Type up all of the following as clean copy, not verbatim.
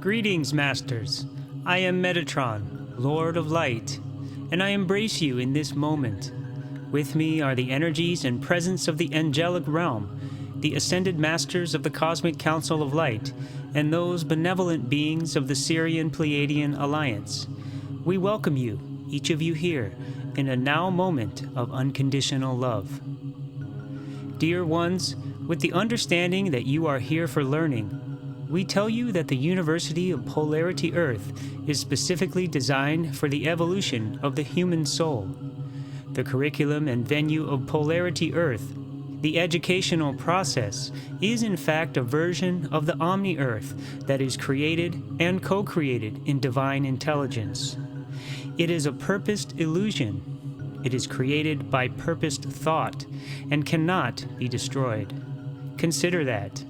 Greetings, Masters. I am Metatron, Lord of Light, and I embrace you in this moment. With me are the energies and presence of the angelic realm, the ascended Masters of the Cosmic Council of Light, and those benevolent beings of the Sirian Pleiadian Alliance. We welcome you, each of you here, in a now moment of unconditional love. Dear ones, with the understanding that you are here for learning, we tell you that the University of Polarity Earth is specifically designed for the evolution of the human soul. The curriculum and venue of Polarity Earth, the educational process, is in fact a version of the Omni-Earth that is created and co-created in divine intelligence. It is a purposed illusion. It is created by purposed thought and cannot be destroyed. Consider that.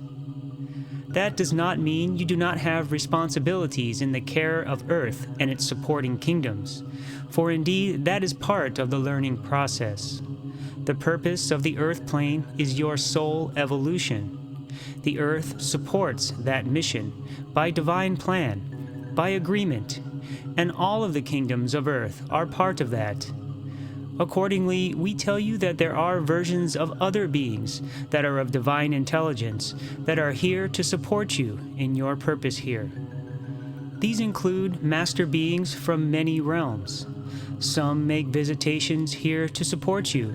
That does not mean you do not have responsibilities in the care of Earth and its supporting kingdoms, for indeed that is part of the learning process. The purpose of the Earth plane is your soul evolution. The Earth supports that mission by divine plan, by agreement, and all of the kingdoms of Earth are part of that. Accordingly, we tell you that there are versions of other beings that are of divine intelligence that are here to support you in your purpose here. These include master beings from many realms. Some make visitations here to support you,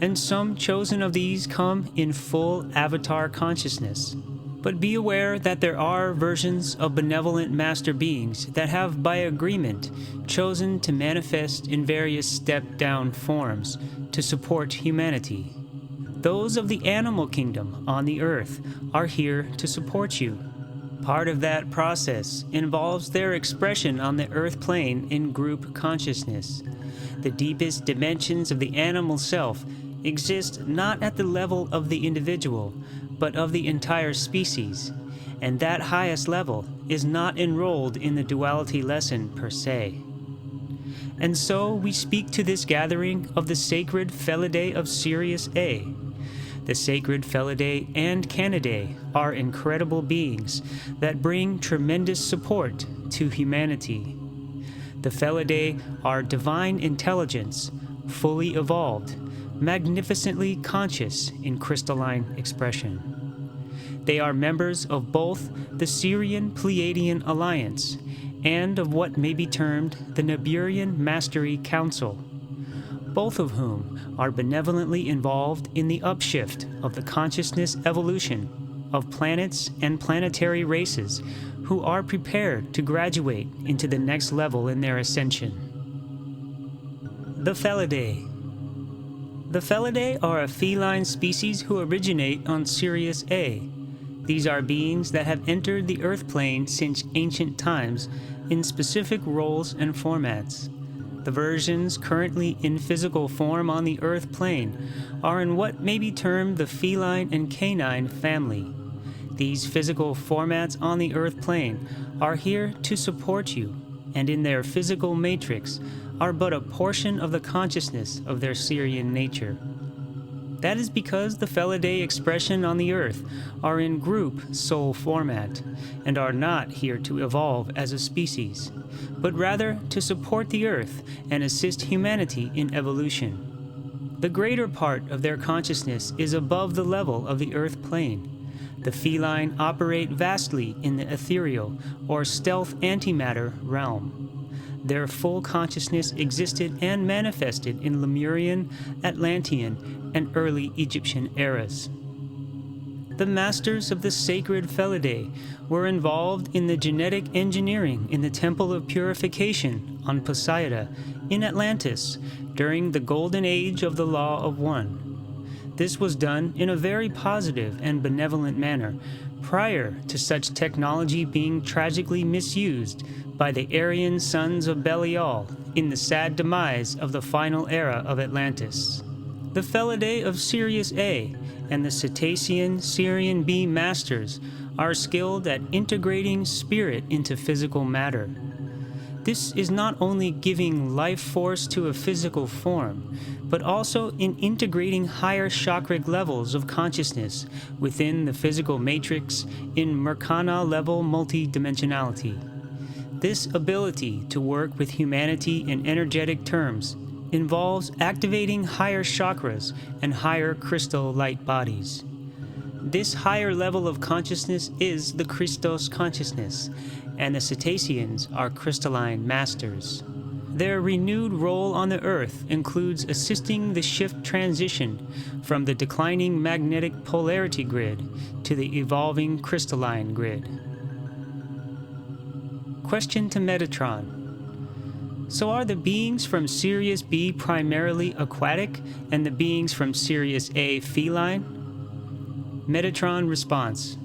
and some chosen of these come in full avatar consciousness. But be aware that there are versions of benevolent master beings that have, by agreement, chosen to manifest in various step-down forms to support humanity. Those of the animal kingdom on the earth are here to support you. Part of that process involves their expression on the earth plane in group consciousness. The deepest dimensions of the animal self exist not at the level of the individual, but of the entire species, and that highest level is not enrolled in the duality lesson per se. And so we speak to this gathering of the Sacred Felidae of Sirius A. The Sacred Felidae and Canidae are incredible beings that bring tremendous support to humanity. The Felidae are divine intelligence, fully evolved, magnificently conscious in crystalline expression. They are members of both the Sirian Pleiadian Alliance and of what may be termed the Niburian Mastery Council, both of whom are benevolently involved in the upshift of the consciousness evolution of planets and planetary races who are prepared to graduate into the next level in their ascension. The Felidae. The Felidae are a feline species who originate on Sirius A. These are beings that have entered the Earth plane since ancient times in specific roles and formats. The versions currently in physical form on the Earth plane are in what may be termed the feline and canine family. These physical formats on the Earth plane are here to support you, and in their physical matrix are but a portion of the consciousness of their Sirian nature. That is because the Felidae expression on the Earth are in group soul format, and are not here to evolve as a species, but rather to support the Earth and assist humanity in evolution. The greater part of their consciousness is above the level of the Earth plane. The feline operate vastly in the ethereal or stealth antimatter realm. Their full consciousness existed and manifested in Lemurian, Atlantean, and early Egyptian eras. The masters of the Sacred Felidae were involved in the genetic engineering in the Temple of Purification on Poseida in Atlantis during the Golden Age of the Law of One. This was done in a very positive and benevolent manner prior to such technology being tragically misused by the Aryan sons of Belial in the sad demise of the final era of Atlantis. The Felidae of Sirius A and the Cetacean Sirian B Masters are skilled at integrating spirit into physical matter. This is not only giving life force to a physical form, but also in integrating higher chakric levels of consciousness within the physical matrix in Merkana level multidimensionality. This ability to work with humanity in energetic terms involves activating higher chakras and higher crystal light bodies. This higher level of consciousness is the Christos consciousness, and the cetaceans are crystalline masters. Their renewed role on the Earth includes assisting the shift transition from the declining magnetic polarity grid to the evolving crystalline grid. Question to Metatron. So are the beings from Sirius B primarily aquatic and the beings from Sirius A feline? Metatron response.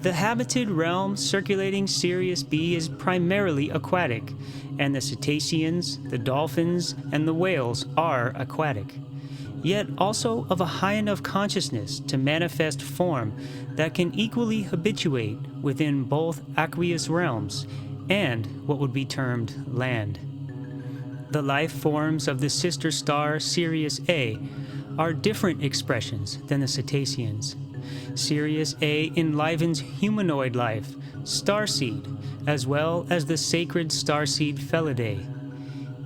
The habited realm circulating Sirius B is primarily aquatic, and the cetaceans, the dolphins, and the whales are aquatic, yet also of a high enough consciousness to manifest form that can equally habituate within both aqueous realms and what would be termed land. The life forms of the sister star Sirius A are different expressions than the cetaceans. Sirius A enlivens humanoid life, starseed, as well as the sacred starseed Felidae.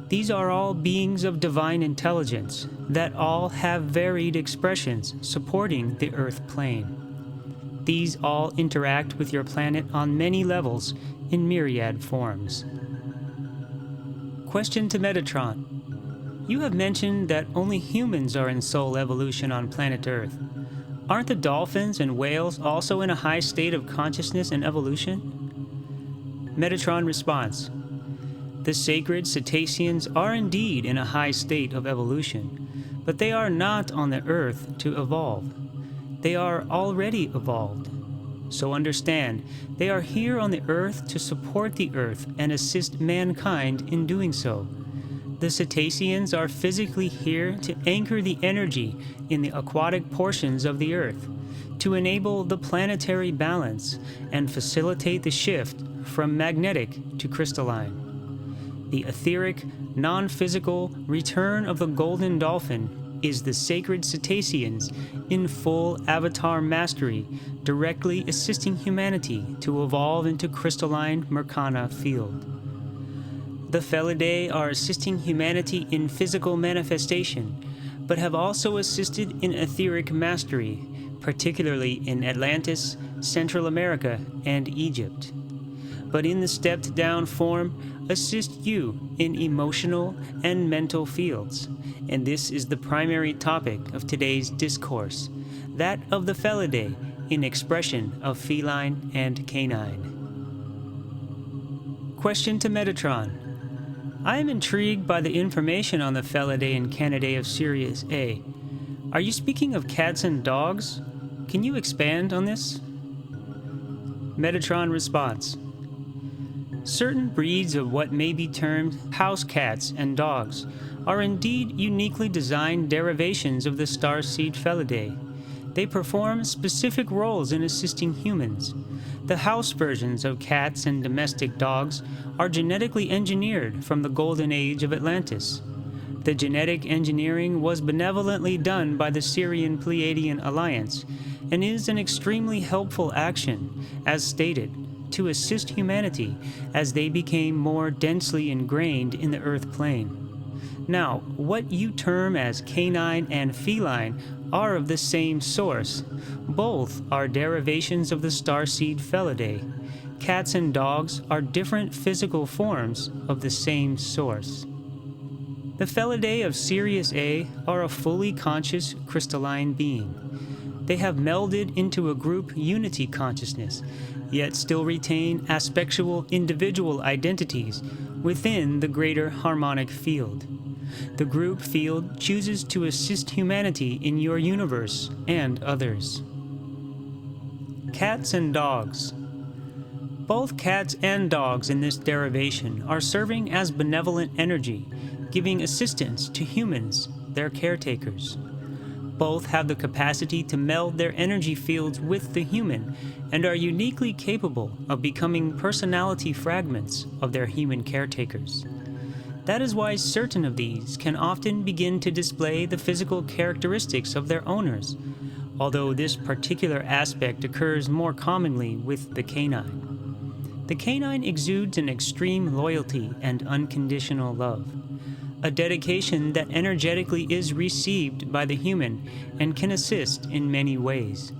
These are all beings of divine intelligence that all have varied expressions supporting the Earth plane. These all interact with your planet on many levels in myriad forms. Question to Metatron. You have mentioned that only humans are in soul evolution on planet Earth. Aren't the dolphins and whales also in a high state of consciousness and evolution? Metatron response. The sacred cetaceans are indeed in a high state of evolution, but they are not on the Earth to evolve. They are already evolved. So understand, they are here on the Earth to support the Earth and assist mankind in doing so. The cetaceans are physically here to anchor the energy in the aquatic portions of the Earth, to enable the planetary balance and facilitate the shift from magnetic to crystalline. The etheric, non-physical return of the golden dolphin is the sacred cetaceans in full avatar mastery, directly assisting humanity to evolve into crystalline Merkana field. The Felidae are assisting humanity in physical manifestation, but have also assisted in etheric mastery, particularly in Atlantis, Central America, and Egypt. But in the stepped-down form, assist you in emotional and mental fields, and this is the primary topic of today's discourse, that of the Felidae in expression of feline and canine. Question to Metatron. I am intrigued by the information on the Felidae and Canidae of Sirius A. Are you speaking of cats and dogs? Can you expand on this? Metatron response. Certain breeds of what may be termed house cats and dogs are indeed uniquely designed derivations of the starseed Felidae. They perform specific roles in assisting humans. The house versions of cats and domestic dogs are genetically engineered from the golden age of Atlantis. The genetic engineering was benevolently done by the Syrian-Pleiadian alliance and is an extremely helpful action, as stated, to assist humanity as they became more densely ingrained in the Earth plane. Now, what you term as canine and feline are of the same source. Both are derivations of the starseed Felidae. Cats and dogs are different physical forms of the same source. The Felidae of Sirius A are a fully conscious crystalline being. They have melded into a group unity consciousness, yet still retain aspectual individual identities within the greater harmonic field. The group field chooses to assist humanity in your universe and others. Cats and dogs. Both cats and dogs in this derivation are serving as benevolent energy, giving assistance to humans, their caretakers. Both have the capacity to meld their energy fields with the human and are uniquely capable of becoming personality fragments of their human caretakers. That is why certain of these can often begin to display the physical characteristics of their owners, although this particular aspect occurs more commonly with the canine. The canine exudes an extreme loyalty and unconditional love, a dedication that energetically is received by the human and can assist in many ways.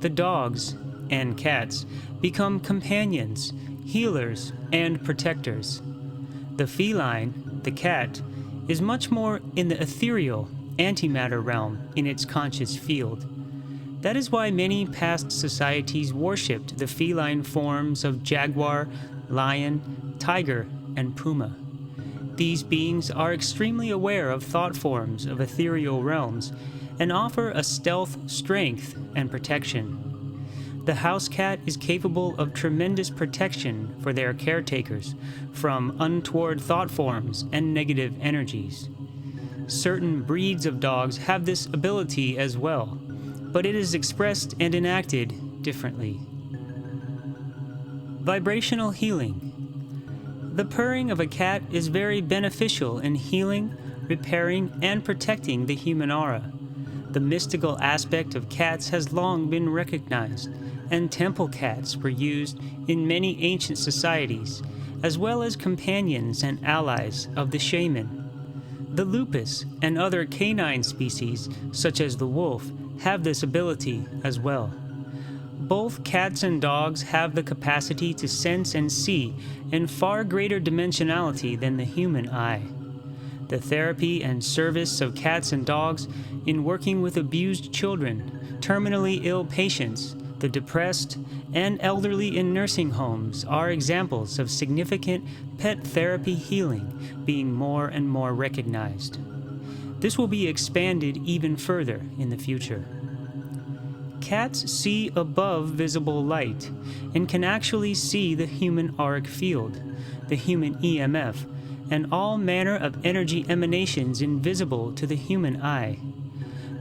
The dogs and cats become companions, healers, and protectors. The feline, the cat, is much more in the ethereal, antimatter realm in its conscious field. That is why many past societies worshipped the feline forms of jaguar, lion, tiger, and puma. These beings are extremely aware of thought forms of ethereal realms and offer a stealth, strength, and protection. The house cat is capable of tremendous protection for their caretakers from untoward thought forms and negative energies. Certain breeds of dogs have this ability as well, but it is expressed and enacted differently. Vibrational healing. The purring of a cat is very beneficial in healing, repairing, and protecting the human aura. The mystical aspect of cats has long been recognized, and temple cats were used in many ancient societies, as well as companions and allies of the shaman. The lupus and other canine species, such as the wolf, have this ability as well. Both cats and dogs have the capacity to sense and see in far greater dimensionality than the human eye. The therapy and service of cats and dogs in working with abused children, terminally ill patients, the depressed, and elderly in nursing homes are examples of significant pet therapy healing being more and more recognized. This will be expanded even further in the future. Cats see above visible light and can actually see the human auric field, the human EMF, and all manner of energy emanations invisible to the human eye.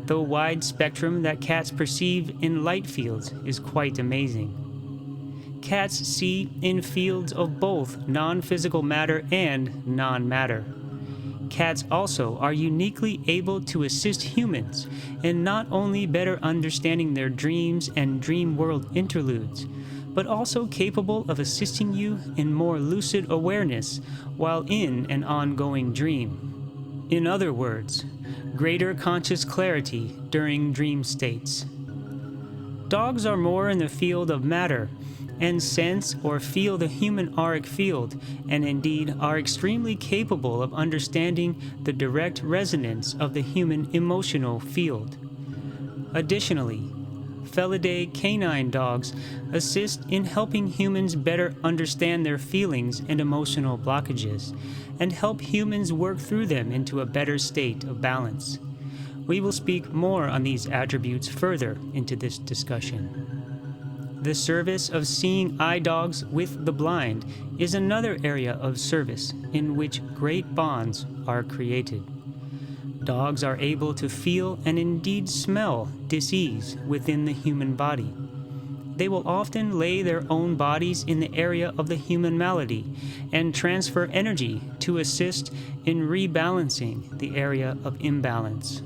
The wide spectrum that cats perceive in light fields is quite amazing. Cats see in fields of both non-physical matter and non-matter. Cats also are uniquely able to assist humans in not only better understanding their dreams and dream world interludes, but also capable of assisting you in more lucid awareness while in an ongoing dream. In other words, greater conscious clarity during dream states. Dogs are more in the field of matter and sense or feel the human auric field, and indeed are extremely capable of understanding the direct resonance of the human emotional field. Additionally, Felidae canine dogs assist in helping humans better understand their feelings and emotional blockages, and help humans work through them into a better state of balance. We will speak more on these attributes further into this discussion. The service of seeing eye dogs with the blind is another area of service in which great bonds are created. Dogs are able to feel and indeed smell dis-ease within the human body. They will often lay their own bodies in the area of the human malady and transfer energy to assist in rebalancing the area of imbalance.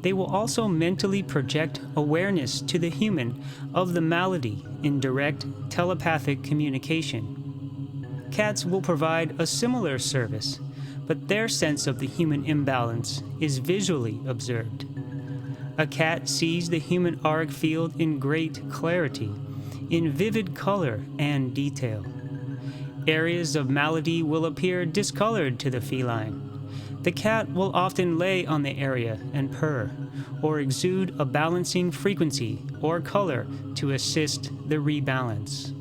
They will also mentally project awareness to the human of the malady in direct telepathic communication. Cats will provide a similar service, but their sense of the human imbalance is visually observed. A cat sees the human auric field in great clarity, in vivid color and detail. Areas of malady will appear discolored to the feline. The cat will often lay on the area and purr, or exude a balancing frequency or color to assist the rebalance.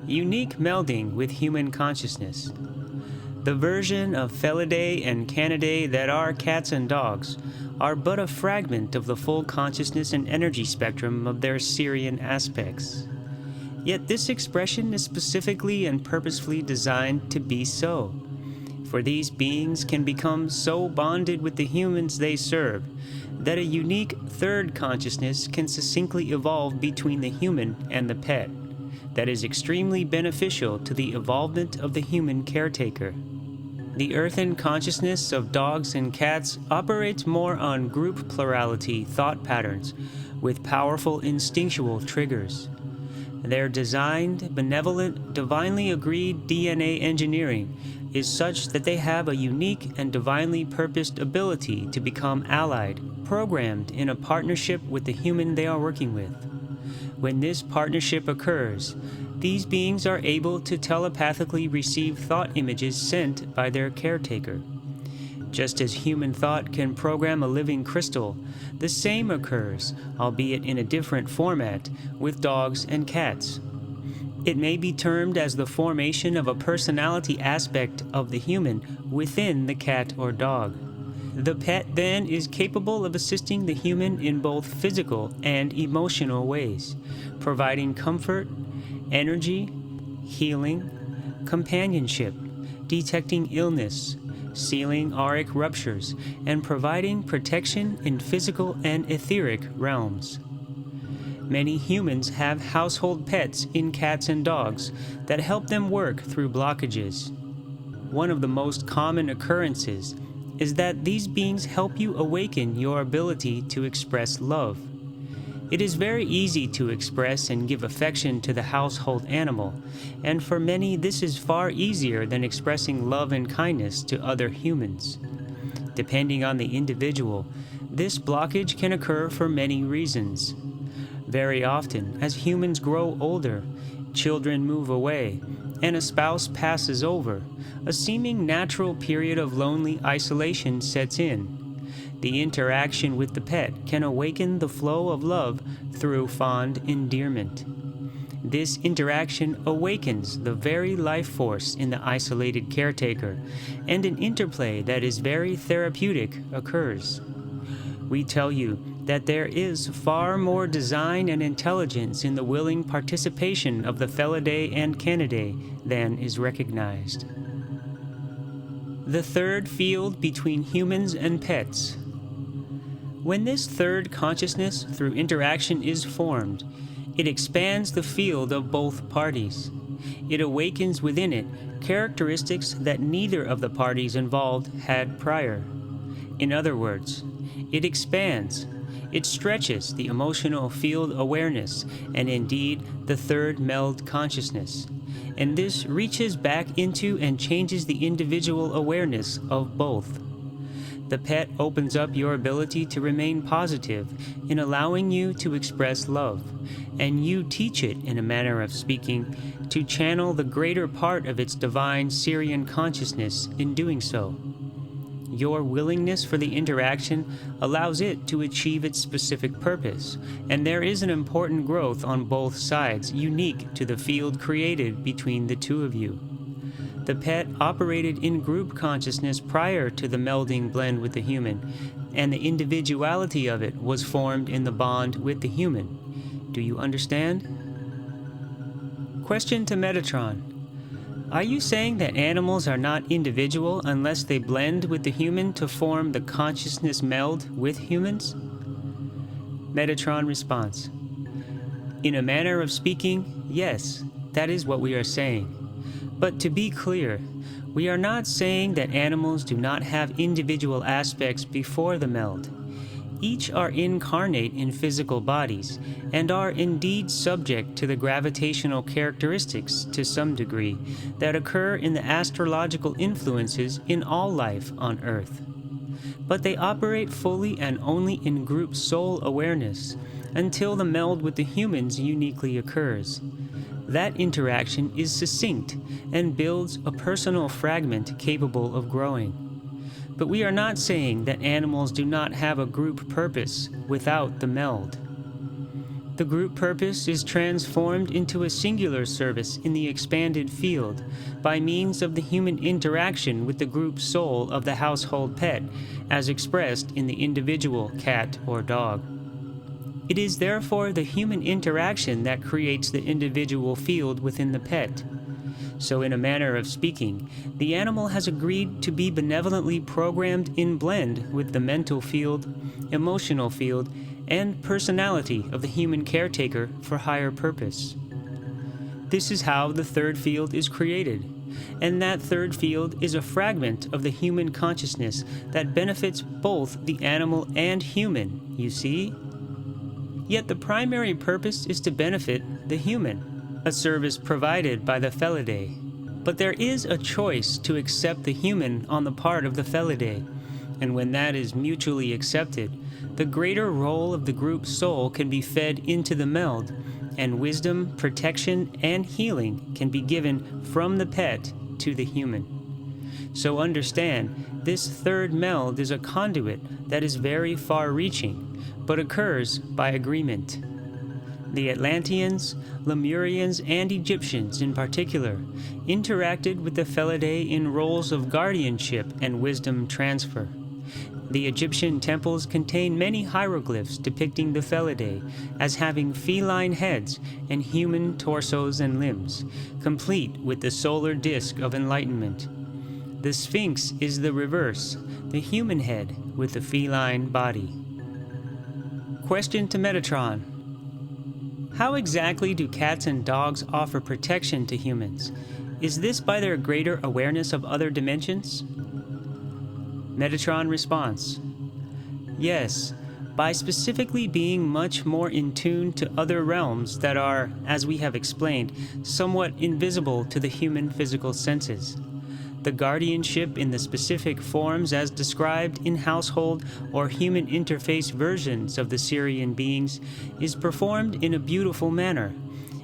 Unique melding with human consciousness. The version of Felidae and Canidae that are cats and dogs are but a fragment of the full consciousness and energy spectrum of their Sirian aspects. Yet this expression is specifically and purposefully designed to be so. For these beings can become so bonded with the humans they serve that a unique third consciousness can succinctly evolve between the human and the pet that is extremely beneficial to the evolvement of the human caretaker. The earthen consciousness of dogs and cats operates more on group plurality thought patterns with powerful instinctual triggers. Their designed, benevolent, divinely agreed DNA engineering is such that they have a unique and divinely purposed ability to become allied, programmed in a partnership with the human they are working with. When this partnership occurs, these beings are able to telepathically receive thought images sent by their caretaker. Just as human thought can program a living crystal, the same occurs, albeit in a different format, with dogs and cats. It may be termed as the formation of a personality aspect of the human within the cat or dog. The pet then is capable of assisting the human in both physical and emotional ways, providing comfort, energy, healing, companionship, detecting illness, sealing auric ruptures, and providing protection in physical and etheric realms. Many humans have household pets in cats and dogs that help them work through blockages. One of the most common occurrences is that these beings help you awaken your ability to express love. It is very easy to express and give affection to the household animal, and for many this is far easier than expressing love and kindness to other humans. Depending on the individual, this blockage can occur for many reasons. Very often, as humans grow older, children move away, and a spouse passes over, a seeming natural period of lonely isolation sets in. The interaction with the pet can awaken the flow of love through fond endearment. This interaction awakens the very life force in the isolated caretaker, and an interplay that is very therapeutic occurs. We tell you that there is far more design and intelligence in the willing participation of the Felidae and Canidae than is recognized. The third field between humans and pets. When this third consciousness through interaction is formed, it expands the field of both parties. It awakens within it characteristics that neither of the parties involved had prior. In other words, it expands. It stretches the emotional field awareness and indeed the third meld consciousness. And this reaches back into and changes the individual awareness of both. The pet opens up your ability to remain positive in allowing you to express love, and you teach it, in a manner of speaking, to channel the greater part of its divine Syrian consciousness in doing so. Your willingness for the interaction allows it to achieve its specific purpose, and there is an important growth on both sides unique to the field created between the two of you. The pet operated in group consciousness prior to the melding blend with the human, and the individuality of it was formed in the bond with the human. Do you understand? Question to Metatron. Are you saying that animals are not individual unless they blend with the human to form the consciousness meld with humans? Metatron response. In a manner of speaking, yes, that is what we are saying. But to be clear, we are not saying that animals do not have individual aspects before the meld. Each are incarnate in physical bodies, and are indeed subject to the gravitational characteristics to some degree that occur in the astrological influences in all life on Earth. But they operate fully and only in group soul awareness until the meld with the humans uniquely occurs. That interaction is succinct and builds a personal fragment capable of growing. But we are not saying that animals do not have a group purpose without the meld. The group purpose is transformed into a singular service in the expanded field by means of the human interaction with the group soul of the household pet, as expressed in the individual cat or dog. It is therefore the human interaction that creates the individual field within the pet. So in a manner of speaking, the animal has agreed to be benevolently programmed in blend with the mental field, emotional field, and personality of the human caretaker for higher purpose. This is how the third field is created, and that third field is a fragment of the human consciousness that benefits both the animal and human, you see? Yet the primary purpose is to benefit the human, a service provided by the Felidae. But there is a choice to accept the human on the part of the Felidae, and when that is mutually accepted, the greater role of the group soul can be fed into the meld, and wisdom, protection, and healing can be given from the pet to the human. So understand, this third meld is a conduit that is very far-reaching, but occurs by agreement. The Atlanteans, Lemurians, and Egyptians in particular interacted with the Felidae in roles of guardianship and wisdom transfer. The Egyptian temples contain many hieroglyphs depicting the Felidae as having feline heads and human torsos and limbs, complete with the solar disk of enlightenment. The Sphinx is the reverse, the human head with the feline body. Question to Metatron. How exactly do cats and dogs offer protection to humans? Is this by their greater awareness of other dimensions? Metatron response: yes, by specifically being much more in tune to other realms that are, as we have explained, somewhat invisible to the human physical senses. The guardianship in the specific forms as described in household or human interface versions of the Syrian beings is performed in a beautiful manner,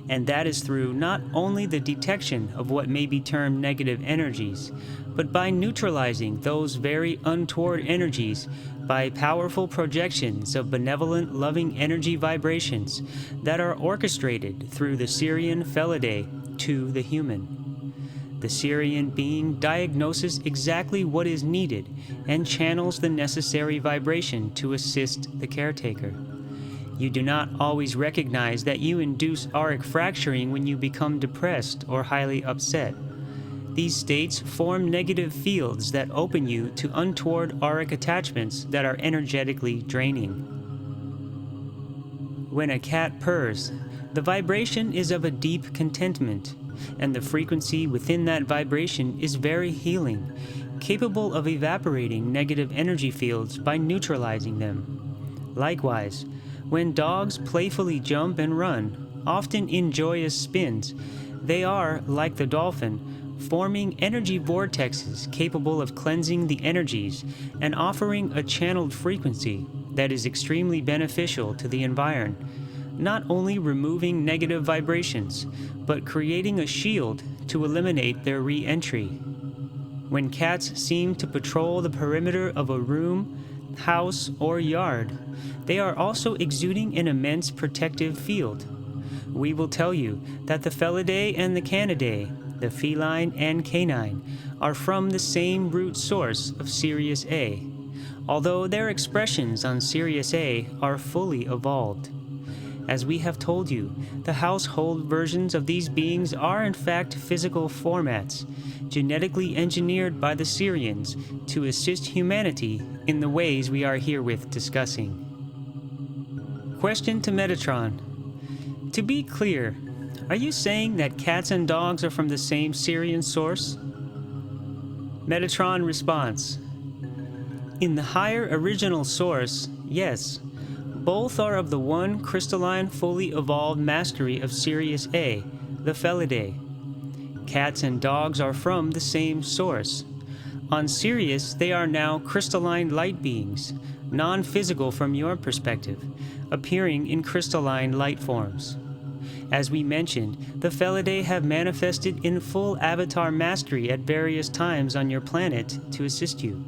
and that is through not only the detection of what may be termed negative energies, but by neutralizing those very untoward energies by powerful projections of benevolent, loving energy vibrations that are orchestrated through the Syrian Felidae to the human. The Syrian being diagnoses exactly what is needed and channels the necessary vibration to assist the caretaker. You do not always recognize that you induce auric fracturing when you become depressed or highly upset. These states form negative fields that open you to untoward auric attachments that are energetically draining. When a cat purrs, the vibration is of a deep contentment, and the frequency within that vibration is very healing, capable of evaporating negative energy fields by neutralizing them. Likewise, when dogs playfully jump and run, often in joyous spins, they are, like the dolphin, forming energy vortexes capable of cleansing the energies and offering a channeled frequency that is extremely beneficial to the environment, not only removing negative vibrations, but creating a shield to eliminate their re-entry. When cats seem to patrol the perimeter of a room, house, or yard, they are also exuding an immense protective field. We will tell you that the Felidae and the Canidae, the feline and canine, are from the same root source of Sirius A, although their expressions on Sirius A are fully evolved. As we have told you, the household versions of these beings are in fact physical formats, genetically engineered by the Syrians to assist humanity in the ways we are herewith discussing. Question to Metatron. To be clear, are you saying that cats and dogs are from the same Syrian source? Metatron response: in the higher original source, yes. Both are of the one crystalline, fully evolved mastery of Sirius A, the Felidae. Cats and dogs are from the same source. On Sirius, they are now crystalline light beings, non-physical from your perspective, appearing in crystalline light forms. As we mentioned, the Felidae have manifested in full avatar mastery at various times on your planet to assist you.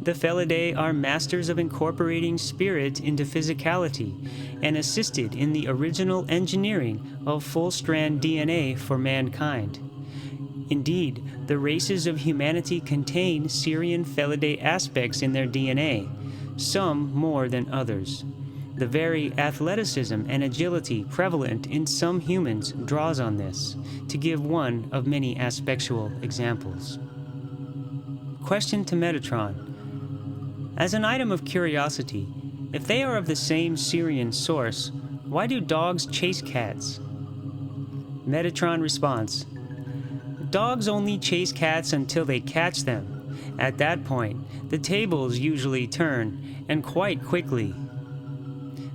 The Felidae are masters of incorporating spirit into physicality and assisted in the original engineering of full-strand DNA for mankind. Indeed, the races of humanity contain Syrian Felidae aspects in their DNA, some more than others. The very athleticism and agility prevalent in some humans draws on this, to give one of many aspectual examples. Question to Metatron. As an item of curiosity, if they are of the same Syrian source, why do dogs chase cats? Metatron response: dogs only chase cats until they catch them. At that point, the tables usually turn, and quite quickly.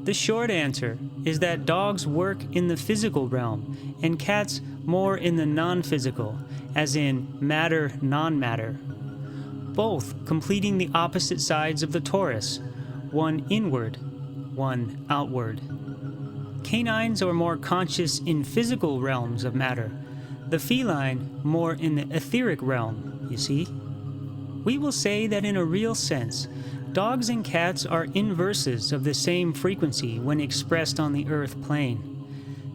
The short answer is that dogs work in the physical realm, and cats more in the non-physical, as in matter, non-matter. Both completing the opposite sides of the torus, one inward, one outward. Canines are more conscious in physical realms of matter, the feline more in the etheric realm, you see. We will say that in a real sense, dogs and cats are inverses of the same frequency when expressed on the earth plane.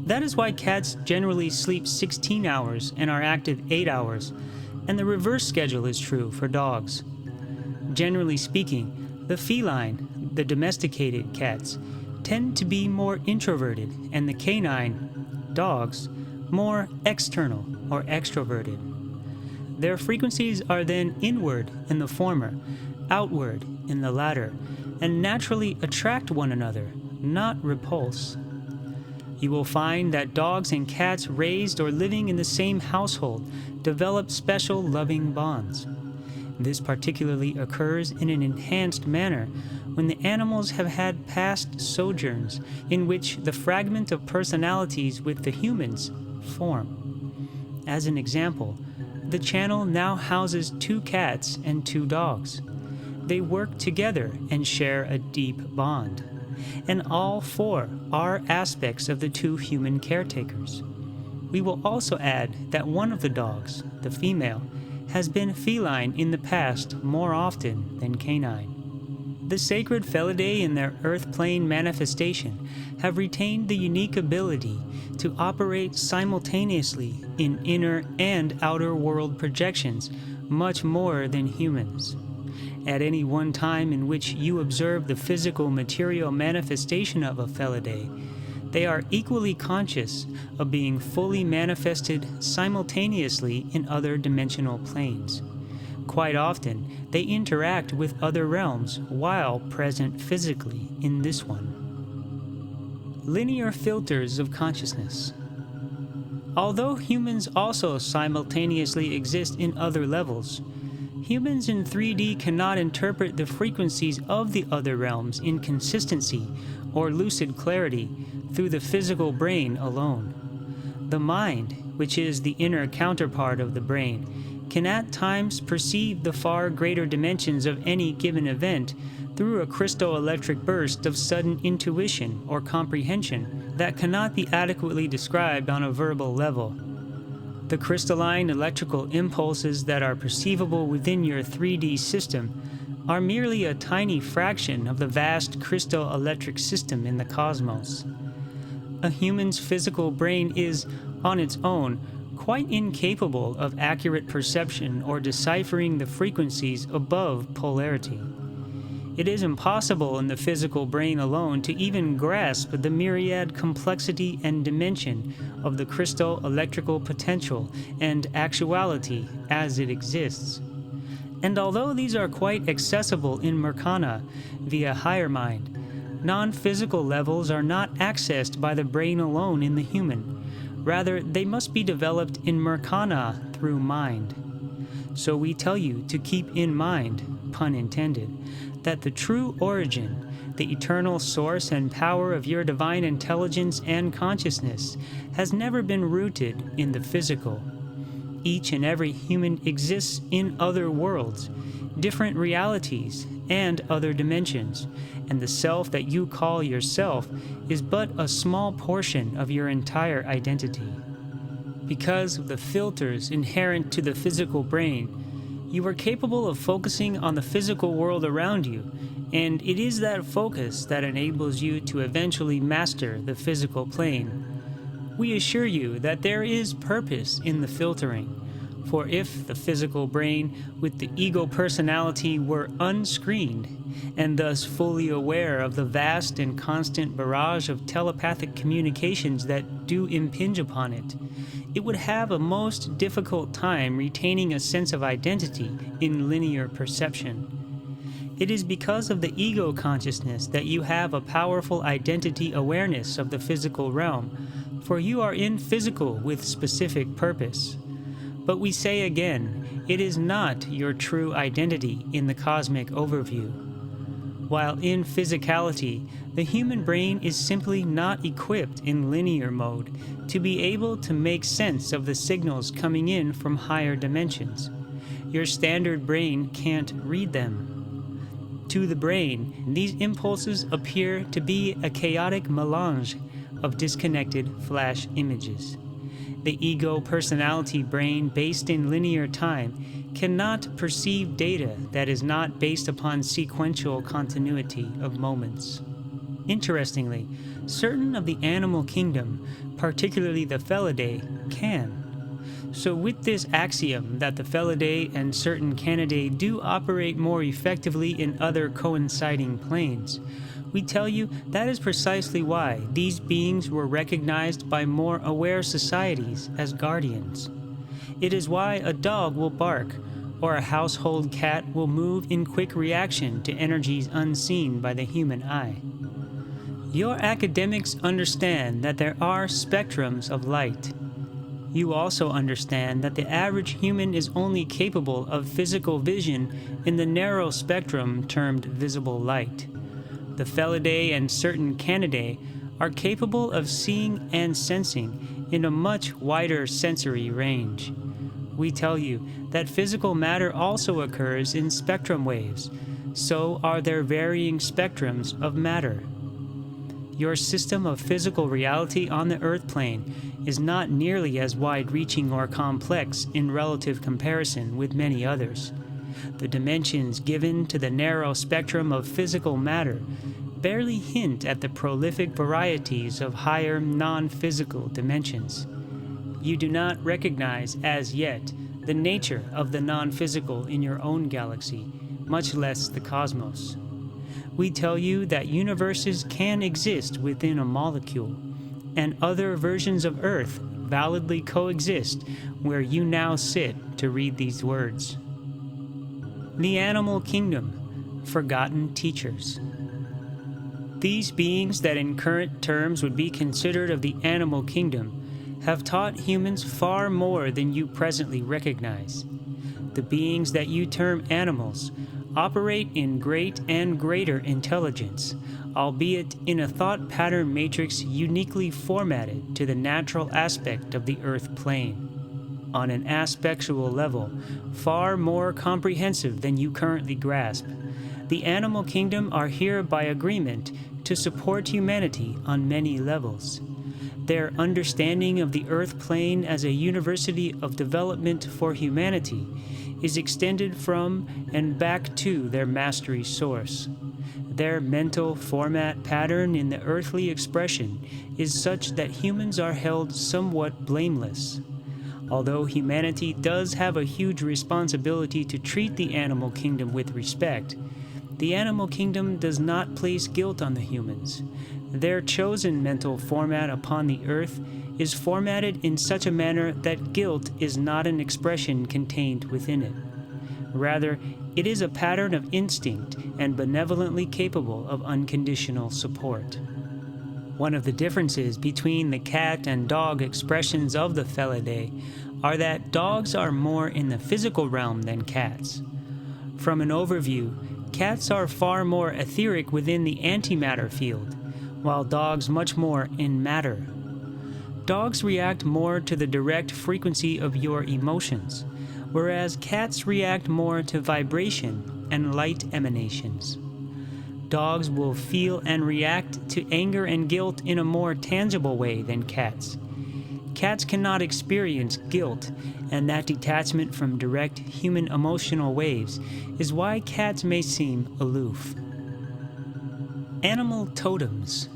That is why cats generally sleep 16 hours and are active 8 hours, and the reverse schedule is true for dogs. Generally speaking, the feline, the domesticated cats, tend to be more introverted, and the canine, dogs, more external or extroverted. Their frequencies are then inward in the former, outward in the latter, and naturally attract one another, not repulse. You will find that dogs and cats raised or living in the same household develop special loving bonds. This particularly occurs in an enhanced manner when the animals have had past sojourns in which the fragment of personalities with the humans form. As an example, the channel now houses 2 cats and 2 dogs. They work together and share a deep bond, and all 4 are aspects of the 2 human caretakers. We will also add that one of the dogs, the female, has been feline in the past more often than canine. The Sacred Felidae in their earth plane manifestation have retained the unique ability to operate simultaneously in inner and outer world projections much more than humans. At any one time in which you observe the physical material manifestation of a Felidae, they are equally conscious of being fully manifested simultaneously in other dimensional planes. Quite often, they interact with other realms while present physically in this one. Linear filters of consciousness. Although humans also simultaneously exist in other levels, humans in 3D cannot interpret the frequencies of the other realms in consistency or lucid clarity through the physical brain alone. The mind, which is the inner counterpart of the brain, can at times perceive the far greater dimensions of any given event through a crystal-electric burst of sudden intuition or comprehension that cannot be adequately described on a verbal level. The crystalline electrical impulses that are perceivable within your 3D system are merely a tiny fraction of the vast crystal electric system in the cosmos. A human's physical brain is, on its own, quite incapable of accurate perception or deciphering the frequencies above polarity. It is impossible in the physical brain alone to even grasp the myriad complexity and dimension of the crystal electrical potential and actuality as it exists. And although these are quite accessible in Merkana via higher mind, non-physical levels are not accessed by the brain alone in the human. Rather, they must be developed in Merkana through mind. So we tell you to keep in mind, pun intended, that the true origin, the eternal source and power of your divine intelligence and consciousness, has never been rooted in the physical. Each and every human exists in other worlds, different realities, and other dimensions, and the self that you call yourself is but a small portion of your entire identity. Because of the filters inherent to the physical brain, you are capable of focusing on the physical world around you, and it is that focus that enables you to eventually master the physical plane. We assure you that there is purpose in the filtering, for if the physical brain with the ego personality were unscreened, and thus fully aware of the vast and constant barrage of telepathic communications that do impinge upon it, it would have a most difficult time retaining a sense of identity in linear perception. It is because of the ego consciousness that you have a powerful identity awareness of the physical realm, for you are in physical with specific purpose. But we say again, it is not your true identity in the cosmic overview. While in physicality, the human brain is simply not equipped in linear mode to be able to make sense of the signals coming in from higher dimensions. Your standard brain can't read them. To the brain, these impulses appear to be a chaotic melange of disconnected flash images. The ego personality brain based in linear time cannot perceive data that is not based upon sequential continuity of moments. Interestingly, certain of the animal kingdom, particularly the Felidae, can. So with this axiom that the Felidae and certain Canidae do operate more effectively in other coinciding planes, we tell you that is precisely why these beings were recognized by more aware societies as guardians. It is why a dog will bark, or a household cat will move in quick reaction to energies unseen by the human eye. Your academics understand that there are spectrums of light. You also understand that the average human is only capable of physical vision in the narrow spectrum termed visible light. The Felidae and certain Canidae are capable of seeing and sensing in a much wider sensory range. We tell you that physical matter also occurs in spectrum waves, so are there varying spectrums of matter. Your system of physical reality on the Earth plane is not nearly as wide-reaching or complex in relative comparison with many others. The dimensions given to the narrow spectrum of physical matter barely hint at the prolific varieties of higher non-physical dimensions. You do not recognize as yet the nature of the non-physical in your own galaxy, much less the cosmos. We tell you that universes can exist within a molecule, and other versions of Earth validly coexist where you now sit to read these words. The Animal Kingdom, Forgotten Teachers. These beings that in current terms would be considered of the animal kingdom have taught humans far more than you presently recognize. The beings that you term animals operate in great and greater intelligence, albeit in a thought pattern matrix uniquely formatted to the natural aspect of the Earth plane. On an aspectual level, far more comprehensive than you currently grasp, the animal kingdom are here by agreement to support humanity on many levels. Their understanding of the Earth plane as a university of development for humanity is extended from and back to their mastery source. Their mental format pattern in the earthly expression is such that humans are held somewhat blameless. Although humanity does have a huge responsibility to treat the animal kingdom with respect, the animal kingdom does not place guilt on the humans. Their chosen mental format upon the earth is formatted in such a manner that guilt is not an expression contained within it. Rather, it is a pattern of instinct and benevolently capable of unconditional support. One of the differences between the cat and dog expressions of the Felidae are that dogs are more in the physical realm than cats. From an overview, cats are far more etheric within the antimatter field, while dogs much more in matter. Dogs react more to the direct frequency of your emotions, whereas cats react more to vibration and light emanations. Dogs will feel and react to anger and guilt in a more tangible way than cats. Cats cannot experience guilt, and that detachment from direct human emotional waves is why cats may seem aloof. Animal totems.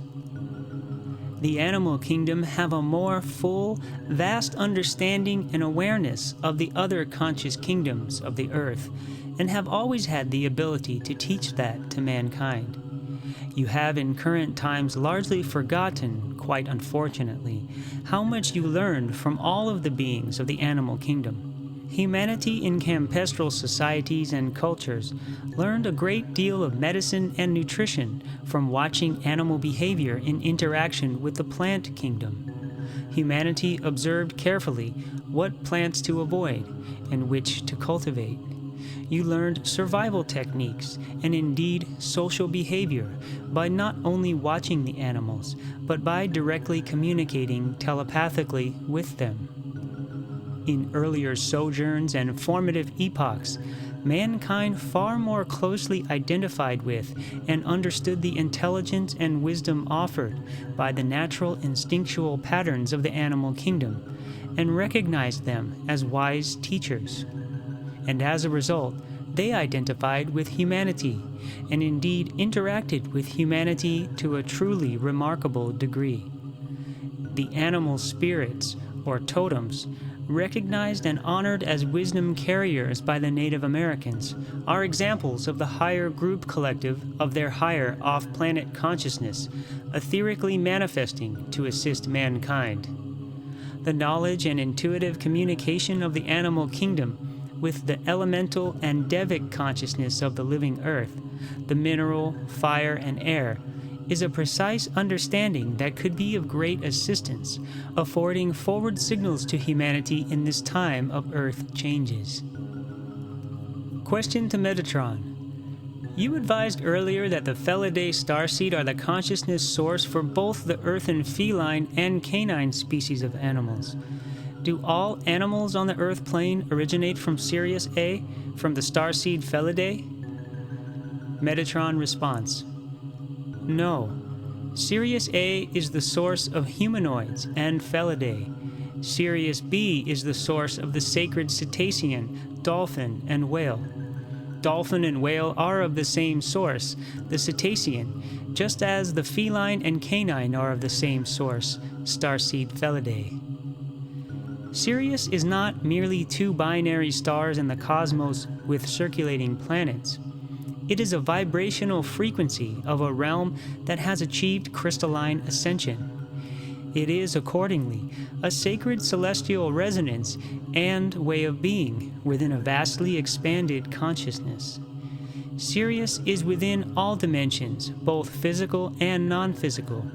The animal kingdom have a more full, vast understanding and awareness of the other conscious kingdoms of the earth, and have always had the ability to teach that to mankind. You have in current times largely forgotten, quite unfortunately, how much you learned from all of the beings of the animal kingdom. Humanity in campestral societies and cultures learned a great deal of medicine and nutrition from watching animal behavior in interaction with the plant kingdom. humanity observed carefully what plants to avoid and which to cultivate. You learned survival techniques and indeed social behavior by not only watching the animals, but by directly communicating telepathically with them. In earlier sojourns and formative epochs, mankind far more closely identified with and understood the intelligence and wisdom offered by the natural instinctual patterns of the animal kingdom, and recognized them as wise teachers. And as a result, they identified with humanity, and indeed interacted with humanity to a truly remarkable degree. The animal spirits, or totems, recognized and honored as wisdom carriers by the Native Americans, are examples of the higher group collective of their higher off-planet consciousness, etherically manifesting to assist mankind. The knowledge and intuitive communication of the animal kingdom with the elemental and devic consciousness of the living earth, the mineral, fire, and air, is a precise understanding that could be of great assistance, affording forward signals to humanity in this time of earth changes. Question to Metatron. You advised earlier that the Felidae starseed are the consciousness source for both the earthen feline and canine species of animals. Do all animals on the Earth plane originate from Sirius A, from the starseed Felidae? Metatron response: No. Sirius A is the source of humanoids and Felidae. Sirius B is the source of the sacred cetacean, dolphin, and whale. Dolphin and whale are of the same source, the cetacean, just as the feline and canine are of the same source, starseed Felidae. Sirius is not merely two binary stars in the cosmos with circulating planets. It is a vibrational frequency of a realm that has achieved crystalline ascension. It is, accordingly, a sacred celestial resonance and way of being within a vastly expanded consciousness. Sirius is within all dimensions, both physical and non-physical.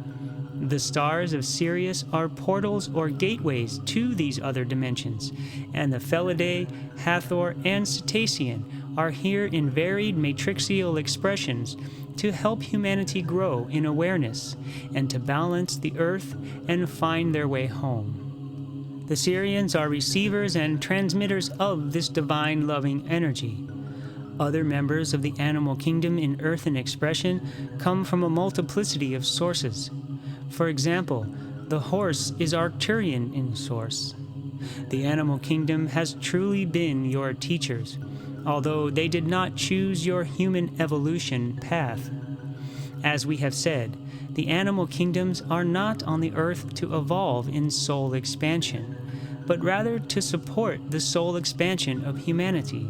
The stars of Sirius are portals or gateways to these other dimensions, and the Felidae, Hathor, and Cetacean are here in varied matrixial expressions to help humanity grow in awareness and to balance the earth and find their way home. The Sirians are receivers and transmitters of this divine loving energy. Other members of the animal kingdom in earthen expression come from a multiplicity of sources. For example, the horse is Arcturian in source. The animal kingdom has truly been your teachers, although they did not choose your human evolution path. As we have said, the animal kingdoms are not on the earth to evolve in soul expansion, but rather to support the soul expansion of humanity.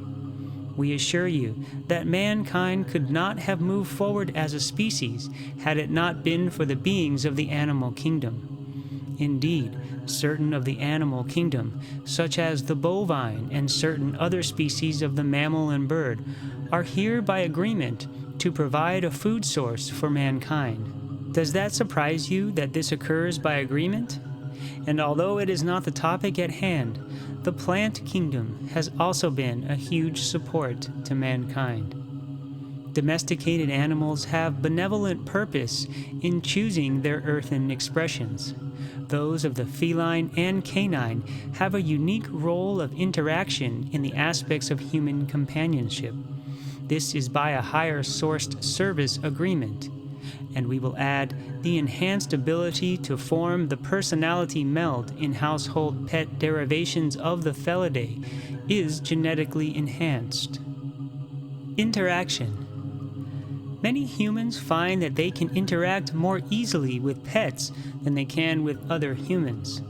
We assure you that mankind could not have moved forward as a species had it not been for the beings of the animal kingdom. Indeed, certain of the animal kingdom, such as the bovine and certain other species of the mammal and bird, are here by agreement to provide a food source for mankind. Does that surprise you that this occurs by agreement? And although it is not the topic at hand, the plant kingdom has also been a huge support to mankind. Domesticated animals have benevolent purpose in choosing their earthen expressions. Those of the feline and canine have a unique role of interaction in the aspects of human companionship. This is by a higher sourced service agreement. And we will add the enhanced ability to form the personality meld in household pet derivations of the Felidae is genetically enhanced. Interaction. Many humans find that they can interact more easily with pets than they can with other humans.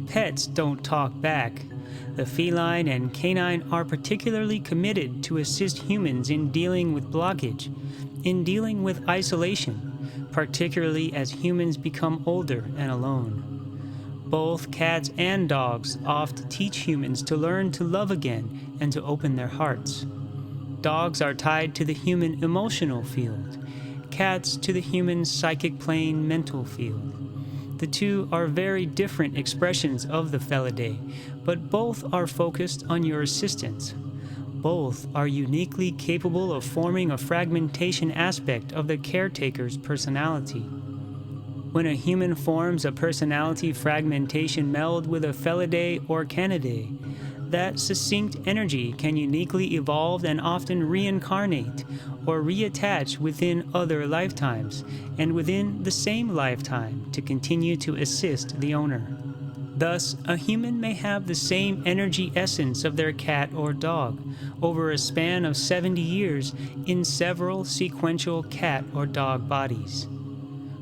Pets don't talk back. The feline and canine are particularly committed to assist humans in dealing with blockage, in dealing with isolation, particularly as humans become older and alone. Both cats and dogs oft teach humans to learn to love again and to open their hearts. Dogs are tied to the human emotional field, cats to the human psychic plane mental field. The two are very different expressions of the Felidae, but both are focused on your assistance. Both are uniquely capable of forming a fragmentation aspect of the caretaker's personality. When a human forms a personality fragmentation meld with a Felidae or Canidae, that succinct energy can uniquely evolve and often reincarnate or reattach within other lifetimes and within the same lifetime to continue to assist the owner. Thus, a human may have the same energy essence of their cat or dog over a span of 70 years in several sequential cat or dog bodies.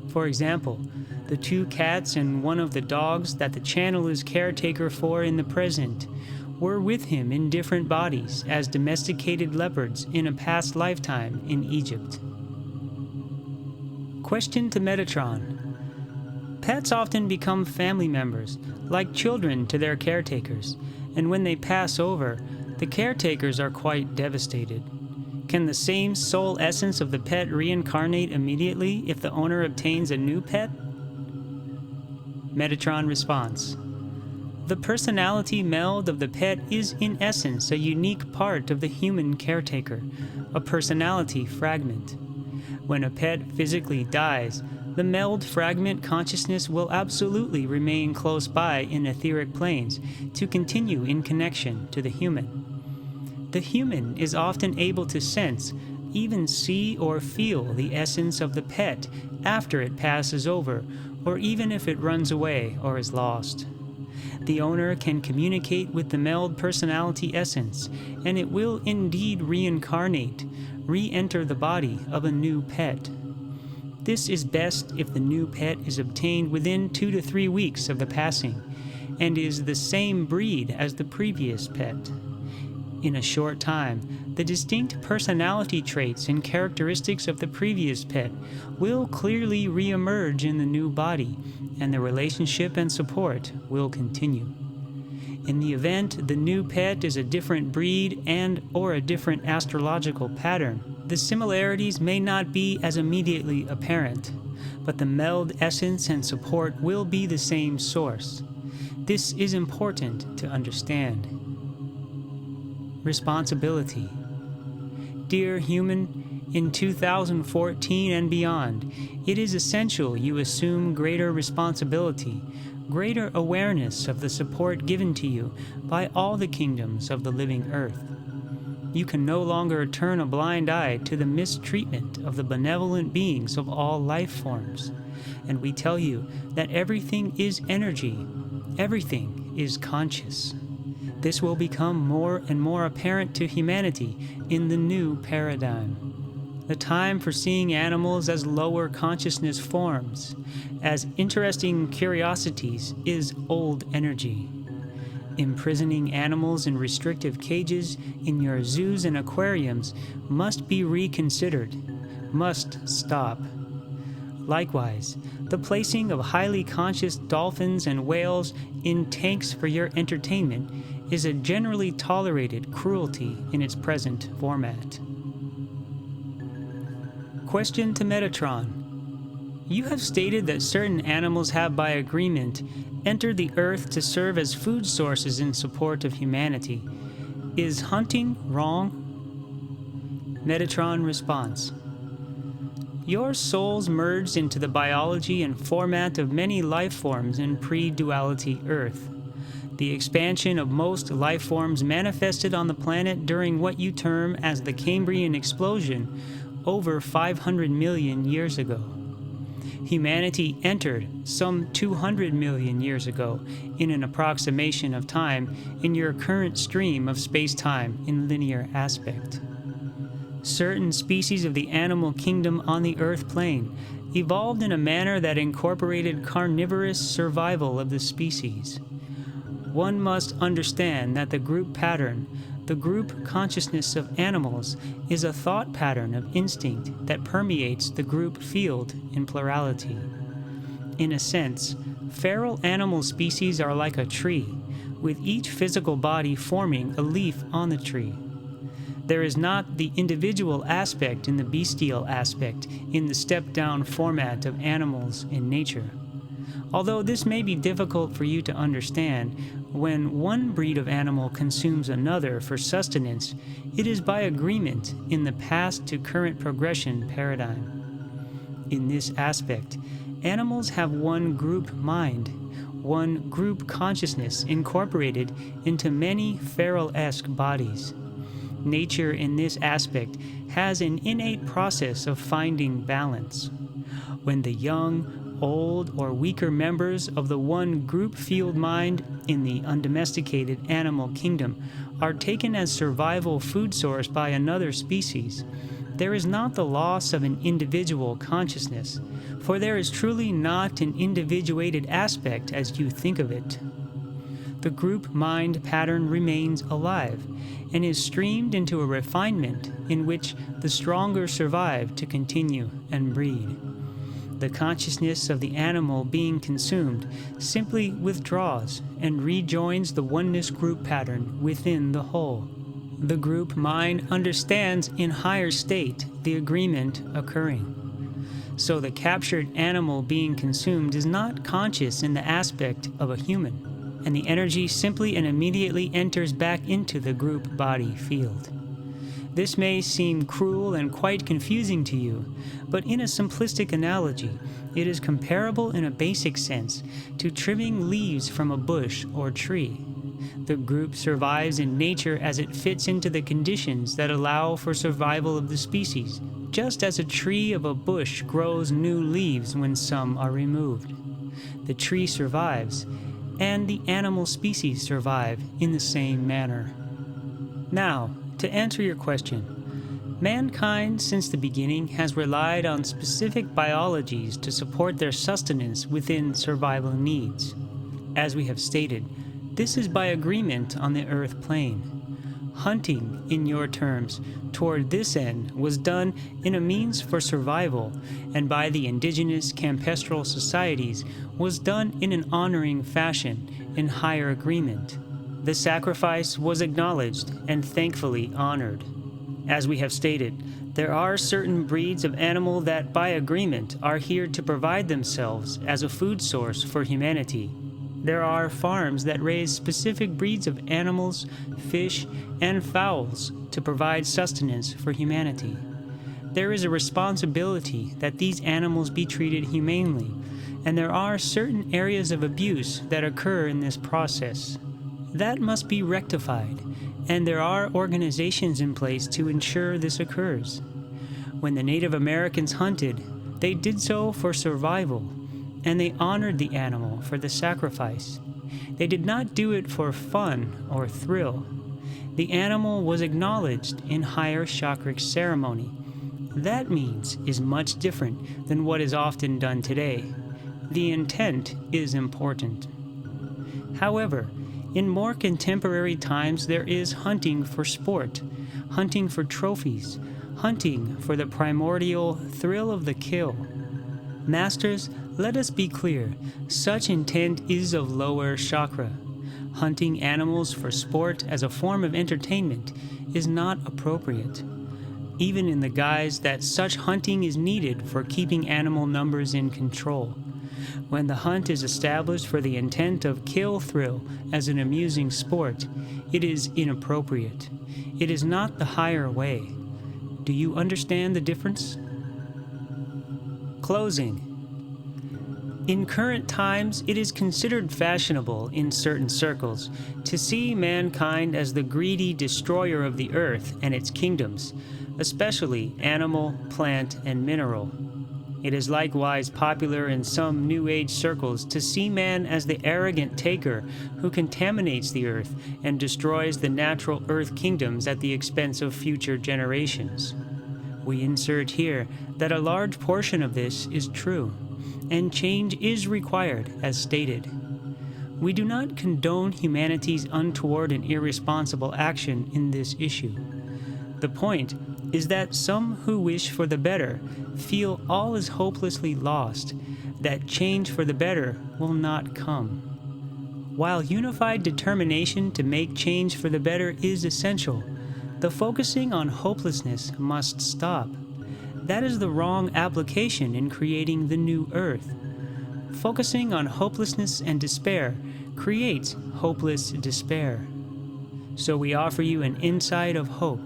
For example, the two cats and one of the dogs that the channel is caretaker for in the present were with him in different bodies as domesticated leopards in a past lifetime in Egypt. Question to Metatron. Pets often become family members, like children to their caretakers, and when they pass over, the caretakers are quite devastated. Can the same soul essence of the pet reincarnate immediately if the owner obtains a new pet? Metatron responds. The personality meld of the pet is in essence a unique part of the human caretaker, a personality fragment. When a pet physically dies, the meld fragment consciousness will absolutely remain close by in etheric planes to continue in connection to the human. The human is often able to sense, even see or feel the essence of the pet after it passes over, or even if it runs away or is lost. The owner can communicate with the meld personality essence, and it will indeed reincarnate, re-enter the body of a new pet. This is best if the new pet is obtained within 2 to 3 weeks of the passing, and is the same breed as the previous pet. In a short time, the distinct personality traits and characteristics of the previous pet will clearly re-emerge in the new body, and the relationship and support will continue. In the event the new pet is a different breed and/or a different astrological pattern, the similarities may not be as immediately apparent, but the meld essence and support will be the same source. This is important to understand. Responsibility. Dear human, in 2014 and beyond, it is essential you assume greater responsibility, greater awareness of the support given to you by all the kingdoms of the living earth. You can no longer turn a blind eye to the mistreatment of the benevolent beings of all life forms, and we tell you that everything is energy, everything is conscious. This will become more and more apparent to humanity in the new paradigm. The time for seeing animals as lower consciousness forms, as interesting curiosities, is old energy. Imprisoning animals in restrictive cages in your zoos and aquariums must be reconsidered, must stop. Likewise, the placing of highly conscious dolphins and whales in tanks for your entertainment is a generally tolerated cruelty in its present format. Question to Metatron. You have stated that certain animals have by agreement entered the earth to serve as food sources in support of humanity. Is hunting wrong? Metatron responds. Your souls merged into the biology and format of many life forms in pre-duality Earth. The expansion of most life forms manifested on the planet during what you term as the Cambrian explosion over 500 million years ago. Humanity entered some 200 million years ago in an approximation of time in your current stream of space-time in linear aspect. Certain species of the animal kingdom on the Earth plane evolved in a manner that incorporated carnivorous survival of the species. One must understand that the group pattern, the group consciousness of animals, is a thought pattern of instinct that permeates the group field in plurality. In a sense, feral animal species are like a tree, with each physical body forming a leaf on the tree. There is not the individual aspect in the bestial aspect in the step-down format of animals in nature. Although this may be difficult for you to understand, when one breed of animal consumes another for sustenance, it is by agreement in the past to current progression paradigm. In this aspect, animals have one group mind, one group consciousness incorporated into many feral-esque bodies. Nature in this aspect has an innate process of finding balance. When the young, old, or weaker members of the one group field mind in the undomesticated animal kingdom are taken as survival food source by another species, there is not the loss of an individual consciousness, for there is truly not an individuated aspect as you think of it. The group mind pattern remains alive and is streamed into a refinement in which the stronger survive to continue and breed. The consciousness of the animal being consumed simply withdraws and rejoins the oneness group pattern within the whole. The group mind understands in higher state the agreement occurring. So the captured animal being consumed is not conscious in the aspect of a human, and the energy simply and immediately enters back into the group body field. This may seem cruel and quite confusing to you, but in a simplistic analogy, it is comparable in a basic sense to trimming leaves from a bush or tree. The group survives in nature as it fits into the conditions that allow for survival of the species, just as a tree of a bush grows new leaves when some are removed. The tree survives, and the animal species survive in the same manner. Now, to answer your question, mankind since the beginning has relied on specific biologies to support their sustenance within survival needs. As we have stated, this is by agreement on the earth plane. Hunting, in your terms, toward this end was done in a means for survival, and by the indigenous campestral societies was done in an honoring fashion, in higher agreement. The sacrifice was acknowledged and thankfully honored. As we have stated, there are certain breeds of animal that by agreement are here to provide themselves as a food source for humanity. There are farms that raise specific breeds of animals, fish, and fowls to provide sustenance for humanity. There is a responsibility that these animals be treated humanely, and there are certain areas of abuse that occur in this process. That must be rectified, and there are organizations in place to ensure this occurs. When the Native Americans hunted, they did so for survival, and they honored the animal for the sacrifice. They did not do it for fun or thrill. The animal was acknowledged in higher chakric ceremony. That means is much different than what is often done today. The intent is important. However, in more contemporary times there is hunting for sport, hunting for trophies, hunting for the primordial thrill of the kill. Masters, let us be clear, such intent is of lower chakra. Hunting animals for sport as a form of entertainment is not appropriate, even in the guise that such hunting is needed for keeping animal numbers in control. When the hunt is established for the intent of kill thrill as an amusing sport, it is inappropriate. It is not the higher way. Do you understand the difference? Closing. In current times, it is considered fashionable in certain circles to see mankind as the greedy destroyer of the earth and its kingdoms, especially animal, plant, and mineral. It is likewise popular in some New Age circles to see man as the arrogant taker who contaminates the earth and destroys the natural earth kingdoms at the expense of future generations. We insert here that a large portion of this is true, and change is required as stated. We do not condone humanity's untoward and irresponsible action in this issue. The point is that some who wish for the better feel all is hopelessly lost, that change for the better will not come. While unified determination to make change for the better is essential, the focusing on hopelessness must stop. That is the wrong application in creating the new earth. Focusing on hopelessness and despair creates hopeless despair. So we offer you an insight of hope.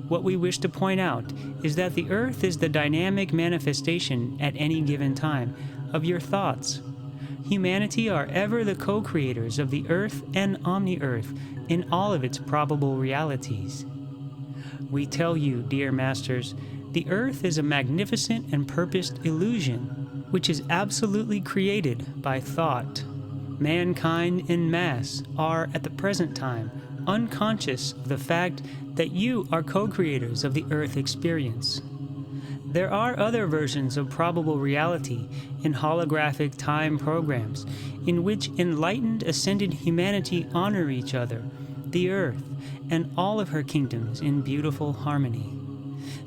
What we wish to point out is that the earth is the dynamic manifestation at any given time of your thoughts. Humanity are ever the co-creators of the earth and omni-earth in all of its probable realities. We tell you, dear masters, the earth is a magnificent and purposed illusion, which is absolutely created by thought. Mankind en masse are, at the present time, unconscious of the fact that you are co-creators of the earth experience. There are other versions of probable reality in holographic time programs in which enlightened ascended humanity honor each other, the earth, and all of her kingdoms in beautiful harmony.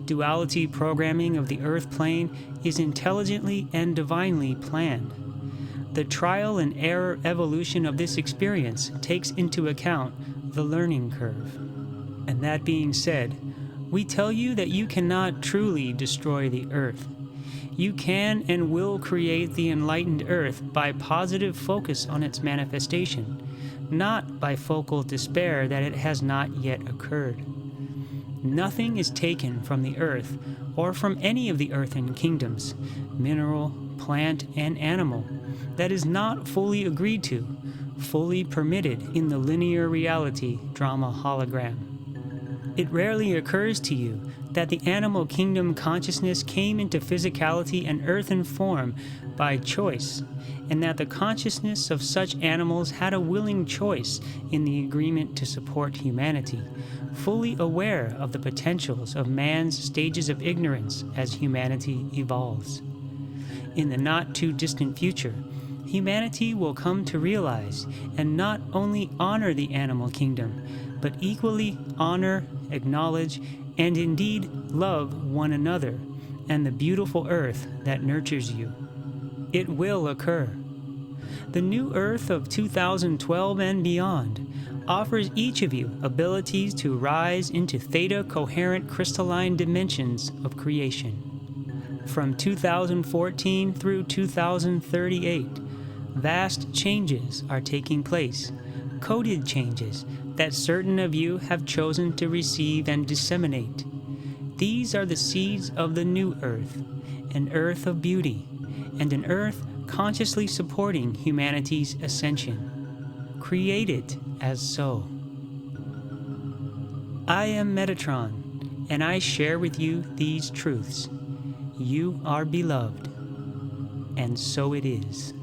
Duality programming of the earth plane is intelligently and divinely planned. The trial and error evolution of this experience takes into account the learning curve. And that being said, we tell you that you cannot truly destroy the earth. You can and will create the enlightened earth by positive focus on its manifestation, not by focal despair that it has not yet occurred. Nothing is taken from the earth or from any of the earthen kingdoms, mineral, plant, and animal, that is not fully agreed to, fully permitted in the linear reality drama hologram. It rarely occurs to you that the animal kingdom consciousness came into physicality and earthen form by choice, and that the consciousness of such animals had a willing choice in the agreement to support humanity, fully aware of the potentials of man's stages of ignorance as humanity evolves. In the not-too-distant future, humanity will come to realize and not only honor the animal kingdom, but equally honor, acknowledge, and indeed love one another and the beautiful earth that nurtures you. It will occur. The new earth of 2012 and beyond offers each of you abilities to rise into theta coherent crystalline dimensions of creation. From 2014 through 2038, vast changes are taking place, coded changes that certain of you have chosen to receive and disseminate. These are the seeds of the new earth, an earth of beauty, and an earth consciously supporting humanity's ascension. Create it as so. I am Metatron, and I share with you these truths. You are beloved, and so it is.